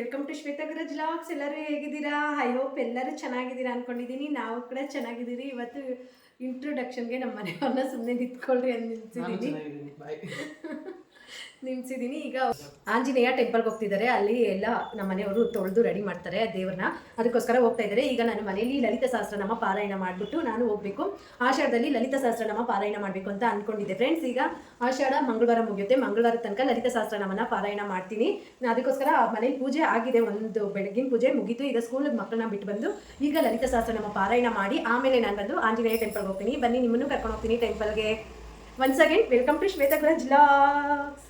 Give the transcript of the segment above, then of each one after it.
Welcome to ಶ್ವೇತಾಗರಾಜ್ vlogs. ಎಲ್ಲರೂ ಹೇಗಿದ್ದೀರಾ? ಐ ಹೋಪ್ ಎಲ್ಲರೂ ಚೆನ್ನಾಗಿದ್ದೀರಾ ಅನ್ಕೊಂಡಿದ್ದೀನಿ. ನಾವು ಕೂಡ ಚೆನ್ನಾಗಿದ್ದೀರಿ. ಇವತ್ತು ಇಂಟ್ರೊಡಕ್ಷನ್ಗೆ ನಮ್ಮ ಮನೆಯವ್ರನ್ನ ಸುಮ್ಮನೆ ನಿಂತ್ಕೊಳ್ರಿ ಅಂತ ನಿಲ್ಸಿದ್ದೀನಿ. ಈಗ ಆಂಜನೇಯ ಟೆಂಪಲ್ಗೆ ಹೋಗ್ತಿದ್ದಾರೆ. ಅಲ್ಲಿ ಎಲ್ಲ ನಮ್ಮ ಮನೆಯವರು ತೊಳೆದು ರೆಡಿ ಮಾಡ್ತಾರೆ ದೇವ್ರನ್ನ, ಅದಕ್ಕೋಸ್ಕರ ಹೋಗ್ತಾ ಇದ್ದಾರೆ. ಈಗ ನಾನು ಮನೆಯಲ್ಲಿ ಲಲಿತ ಸಹಸ್ರನಾಮ ಪಾರಾಯಣ ಮಾಡಿಬಿಟ್ಟು ನಾನು ಹೋಗಬೇಕು. ಆಷಾಢದಲ್ಲಿ ಲಲಿತ ಸಹಸ್ರನಾಮ ಪಾರಾಯಣ ಮಾಡಬೇಕು ಅಂತ ಅಂದ್ಕೊಂಡಿದ್ದೆ ಫ್ರೆಂಡ್ಸ್. ಈಗ ಆಷಾಢ ಮಂಗಳವಾರ ಮುಗಿಯುತ್ತೆ, ಮಂಗಳವಾರ ತನಕ ಲಲಿತ ಸಹಸ್ರನಾಮನ ಪಾರಾಯಣ ಮಾಡ್ತೀನಿ. ಅದಕ್ಕೋಸ್ಕರ ಮನೇಲಿ ಪೂಜೆ ಆಗಿದೆ, ಒಂದು ಬೆಳಗಿನ ಪೂಜೆ ಮುಗೀತು. ಈಗ ಸ್ಕೂಲ್ ಮಕ್ಕಳನ್ನ ಬಿಟ್ಟು ಬಂದು ಈಗ ಲಲಿತ ಸಹಸ್ರನಾಮ ಪಾರಾಯಣ ಮಾಡಿ ಆಮೇಲೆ ನಾನು ಬಂದು ಆಂಜನೇಯ ಟೆಂಪಲ್ಗೆ ಹೋಗ್ತೀನಿ. ಬನ್ನಿ, ನಿಮ್ಮನ್ನು ಕರ್ಕೊಂಡು ಹೋಗ್ತೀನಿ ಟೆಂಪಲ್ಗೆ. ಒನ್ಸ್ ಅಗೇನ್ ವೆಲ್ಕಮ್ ಟು ಶ್ವೇತಾಗರಾಜ್ ವ್ಲಾಗ್ಸ್.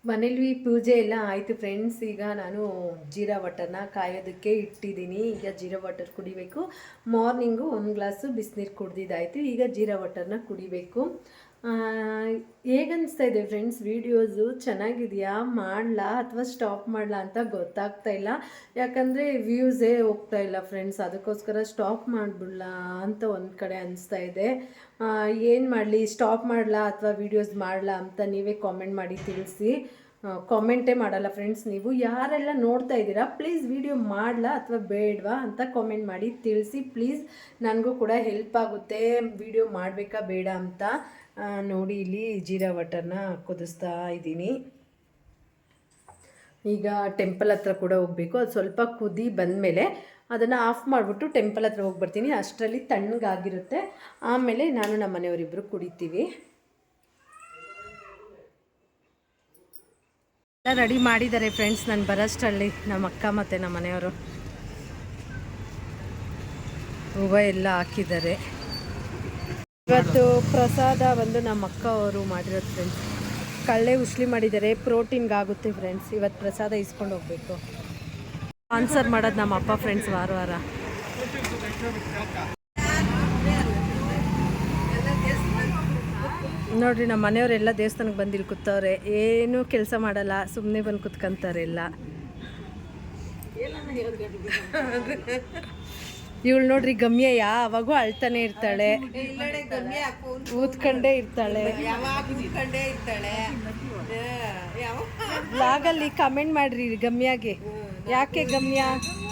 ಮನೇಲಿ ಪೂಜೆ ಎಲ್ಲ ಆಯಿತು ಫ್ರೆಂಡ್ಸ್. ಈಗ ನಾನು ಜೀರಾ ವಾಟರ್ನ ಕಾಯೋದಕ್ಕೆ ಇಟ್ಟಿದ್ದೀನಿ. ಈಗ ಜೀರಾ ವಾಟರ್ ಕುಡಿಬೇಕು. ಮಾರ್ನಿಂಗು ಒಂದು ಗ್ಲಾಸು ಬಿಸಿನೀರು ಕುಡ್ದಿದ್ದಾಯಿತು. ಈಗ ಜೀರಾ ವಾಟರ್ನ ಕುಡಿಬೇಕು. ಹೇಗನ್ನಿಸ್ತಾ ಇದೆ ಫ್ರೆಂಡ್ಸ್ ವೀಡಿಯೋಸು? ಚೆನ್ನಾಗಿದೆಯಾ? ಮಾಡಲಾ ಅಥವಾ ಸ್ಟಾಪ್ ಮಾಡಲಾ ಅಂತ ಗೊತ್ತಾಗ್ತಾ ಇಲ್ಲ. ಯಾಕಂದರೆ ವ್ಯೂಸೇ ಹೋಗ್ತಾ ಇಲ್ಲ ಫ್ರೆಂಡ್ಸ್. ಅದಕ್ಕೋಸ್ಕರ ಸ್ಟಾಪ್ ಮಾಡಿಬಿಡ್ಲಾ ಅಂತ ಒಂದು ಕಡೆ ಅನಿಸ್ತಾ ಇದೆ. ಏನು ಮಾಡಲಿ, ಸ್ಟಾಪ್ ಮಾಡಲಾ ಅಥವಾ ವೀಡಿಯೋಸ್ ಮಾಡಲಾ ಅಂತ ನೀವೇ ಕಾಮೆಂಟ್ ಮಾಡಿ ತಿಳಿಸಿ. ಕಾಮೆಂಟೇ ಮಾಡಲ್ಲ ಫ್ರೆಂಡ್ಸ್ ನೀವು. ಯಾರೆಲ್ಲ ನೋಡ್ತಾ ಇದ್ದೀರಾ ಪ್ಲೀಸ್ ವಿಡಿಯೋ ಮಾಡಲಾ ಅಥವಾ ಬೇಡವಾ ಅಂತ ಕಾಮೆಂಟ್ ಮಾಡಿ ತಿಳಿಸಿ ಪ್ಲೀಸ್. ನನಗೂ ಕೂಡ ಹೆಲ್ಪ್ ಆಗುತ್ತೆ ವಿಡಿಯೋ ಮಾಡಬೇಕಾ ಬೇಡ ಅಂತ. ನೋಡಿ, ಇಲ್ಲಿ ಜೀರಾ ವಾಟರ್ನ ಕುದಿಸ್ತಾ ಇದ್ದೀನಿ. ಈಗ ಟೆಂಪಲ್ ಹತ್ರ ಕೂಡ ಹೋಗಬೇಕು. ಅದು ಸ್ವಲ್ಪ ಕುದಿ ಬಂದಮೇಲೆ ಅದನ್ನು ಆಫ್ ಮಾಡಿಬಿಟ್ಟು ಟೆಂಪಲ್ ಹತ್ರ ಹೋಗಿ ಬರ್ತೀನಿ. ಅಷ್ಟರಲ್ಲಿ ತಣ್ಣಗಾಗಿರುತ್ತೆ. ಆಮೇಲೆ ನಾನು ನಮ್ಮ ಮನೆಯವರಿಬ್ಬರು ಕುಡಿತೀವಿ. ಎಲ್ಲ ರೆಡಿ ಮಾಡಿದ್ದಾರೆ ಫ್ರೆಂಡ್ಸ್. ನಾನು ಬರೋಷ್ಟರಲ್ಲಿ ನಮ್ಮ ಅಕ್ಕ ಮತ್ತು ನಮ್ಮ ಮನೆಯವರು ಹೂವು ಎಲ್ಲ ಹಾಕಿದ್ದಾರೆ. ಇವತ್ತು ಪ್ರಸಾದ ಬಂದು ನಮ್ಮ ಅಕ್ಕ ಅವರು ಮಾಡಿರೋದು ಫ್ರೆಂಡ್ಸ್. ಕಳ್ಳೆ ಉಸ್ಲಿ ಮಾಡಿದ್ದಾರೆ, ಪ್ರೋಟೀನ್ಗಾಗುತ್ತೆ ಫ್ರೆಂಡ್ಸ್. ಇವತ್ತು ಪ್ರಸಾದ ಇಸ್ಕೊಂಡು ಹೋಗ್ಬೇಕು. ಸ್ಪಾನ್ಸರ್ ಮಾಡೋದು ನಮ್ಮ ಅಪ್ಪ ಫ್ರೆಂಡ್ಸ್ ವಾರ ವಾರ. ನೋಡಿರಿ, ನಮ್ಮ ಮನೆಯವರೆಲ್ಲ ದೇವಸ್ಥಾನಕ್ಕೆ ಬಂದು ಇಲ್ಲಿ ಕೂತವ್ರೆ. ಏನೂ ಕೆಲಸ ಮಾಡಲ್ಲ, ಸುಮ್ಮನೆ ಬಂದು ಕೂತ್ಕೊಂತಾರೆ ಎಲ್ಲ. ಇವಳು ನೋಡ್ರಿ ಗಮ್ಯ ಯಾವಾಗೂ ಅಳ್ತಾನೆ ಇರ್ತಾಳೆ, ಊದ್ಕೊಂಡೇ ಇರ್ತಾಳೆ. ಬ್ಲಾಗಲ್ಲಿ ಕಮೆಂಟ್ ಮಾಡ್ರಿ ಗಮ್ಯಾಗೆ. ಯಾಕೆ ಗಮ್ಯ?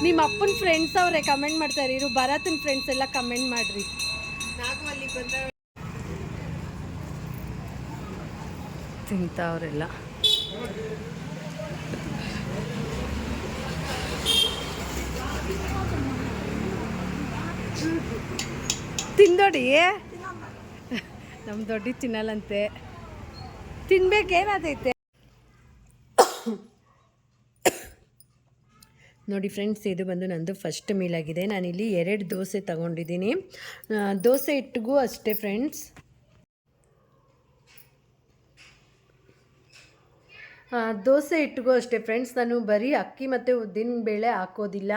ನಿಮ್ಮ ಅಪ್ಪನ ಫ್ರೆಂಡ್ಸ್ ಅವರೇ ಕಮೆಂಟ್ ಮಾಡ್ತಾರೆ. ಇರು ಭರತನ ಫ್ರೆಂಡ್ಸ್ ಎಲ್ಲ ಕಮೆಂಟ್ ಮಾಡ್ರಿ. ತಿಂತವ್ರೆಲ್ಲ. ತಿಂದೋಡಿ, ನಮ್ಮ ದೊಡ್ಡ ತಿನ್ನಲ್ಲಂತೆ. ತಿನ್ಬೇಕೇನಾದೈತೆ ನೋಡಿ ಫ್ರೆಂಡ್ಸ್. ಇದು ಬಂದು ನಂದು ಫಸ್ಟ್ ಮೀಲ್ ಆಗಿದೆ. ನಾನಿಲ್ಲಿ 2 ದೋಸೆ ತಗೊಂಡಿದ್ದೀನಿ. ದೋಸೆ ಹಿಟ್ಟಿಗೂ ಅಷ್ಟೇ ಫ್ರೆಂಡ್ಸ್. ದೋಸೆ ಹಿಟ್ಟಿಗೂ ಅಷ್ಟೇ ಫ್ರೆಂಡ್ಸ್. ನಾನು ಬರೀ ಅಕ್ಕಿ ಮತ್ತು ಉದ್ದಿನ ಬೇಳೆ ಹಾಕೋದಿಲ್ಲ.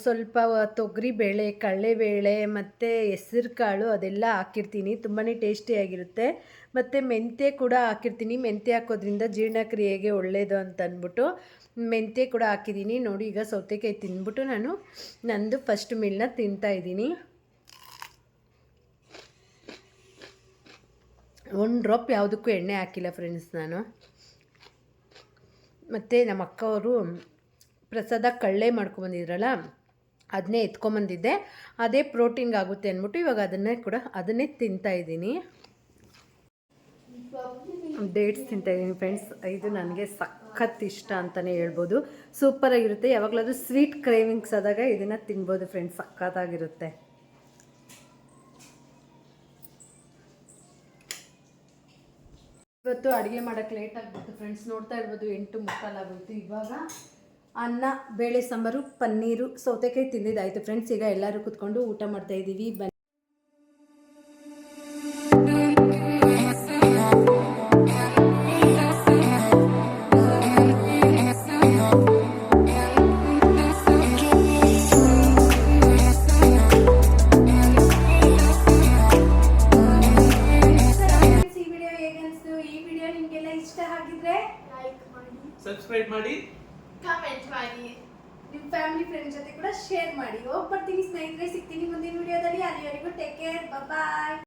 ಸ್ವಲ್ಪ ತೊಗರಿ ಬೇಳೆ, ಕಡಲೆಬೇಳೆ ಮತ್ತು ಹೆಸರು ಕಾಳು ಅದೆಲ್ಲ ಹಾಕಿರ್ತೀನಿ. ತುಂಬಾ ಟೇಸ್ಟಿಯಾಗಿರುತ್ತೆ. ಮತ್ತು ಮೆಂತ್ಯ ಕೂಡ ಹಾಕಿರ್ತೀನಿ. ಮೆಂತ್ಯ ಹಾಕೋದ್ರಿಂದ ಜೀರ್ಣಕ್ರಿಯೆಗೆ ಒಳ್ಳೆಯದು ಅಂತ ಅಂದ್ಬಿಟ್ಟು ಮೆಂತ್ಯ ಕೂಡ ಹಾಕಿದ್ದೀನಿ. ನೋಡಿ, ಈಗ ಸೌತೆಕಾಯಿ ತಿಂದ್ಬಿಟ್ಟು ನಾನು ನಂದು ಫಸ್ಟ್ ಮೀಲ್ನ ತಿಂತಾಯಿದ್ದೀನಿ. 1 ಡ್ರಾಪ್ ಯಾವುದಕ್ಕೂ ಎಣ್ಣೆ ಹಾಕಿಲ್ಲ ಫ್ರೆಂಡ್ಸ್ ನಾನು. ಮತ್ತು ನಮ್ಮ ಅಕ್ಕವರು ಪ್ರಸಾದ ಕಳ್ಳೆ ಮಾಡ್ಕೊಬಂದಿದ್ರಲ್ಲ, ಅದನ್ನೇ ಎತ್ಕೊಂಬಂದಿದ್ದೆ. ಅದೇ ಪ್ರೋಟೀನ್ಗೆ ಆಗುತ್ತೆ ಅಂದ್ಬಿಟ್ಟು ಇವಾಗ ಅದನ್ನೇ ತಿಂತಾಯಿದ್ದೀನಿ. Dates ತಿಂತಾಯಿದ್ದೀನಿ friends. ಇದು ನನಗೆ ಸಖತ್ ಇಷ್ಟ ಅಂತಲೇ ಹೇಳ್ಬೋದು. ಸೂಪರಾಗಿರುತ್ತೆ. ಯಾವಾಗಲಾದ್ರೂ ಸ್ವೀಟ್ ಕ್ರೇವಿಂಗ್ಸ್ ಆದಾಗ ಇದನ್ನು ತಿನ್ಬೋದು ಫ್ರೆಂಡ್ಸ್. ಸಖತ್ತಾಗಿರುತ್ತೆ. ಇವತ್ತು ಅಡುಗೆ ಮಾಡೋಕ್ಕೆ ಲೇಟ್ ಆಗಿಬಿಟ್ಟು ಫ್ರೆಂಡ್ಸ್. ನೋಡ್ತಾ ಇರ್ಬೋದು 8:45 ಆಗೋಯ್ತು. ಇವಾಗ ಅನ್ನ, ಬೇಳೆ ಸಾಂಬಾರು, ಪನ್ನೀರು, ಸೌತೆಕಾಯಿ ತಿಂದಿದ್ದಾಯಿತು ಫ್ರೆಂಡ್ಸ್. ಈಗ ಎಲ್ಲರೂ ಕೂತ್ಕೊಂಡು ಊಟ ಮಾಡ್ತಾಯಿದ್ದೀವಿ. ಬನ್ನಿ. ಸಬ್ಸ್ಕ್ರೈಬ್ ಮಾಡಿ, ಕಮೆಂಟ್ ಮಾಡಿ, ನಿಮ್ಮ ಫ್ಯಾಮಿಲಿ ಫ್ರೆಂಡ್ಸ್ ಜೊತೆ ಕೂಡ ಶೇರ್ ಮಾಡಿ. ಹೋಗಿ ಬರ್ತೀನಿ ಸ್ನೇಹಿತರೆ. ಸಿಗ್ತೀನಿ ಮುಂದಿನ ವಿಡಿಯೋದಲ್ಲಿ. ಅಲ್ಲಿವರೆಗೂ ಟೇಕ್ ಕೇರ್, ಬಾಯ್.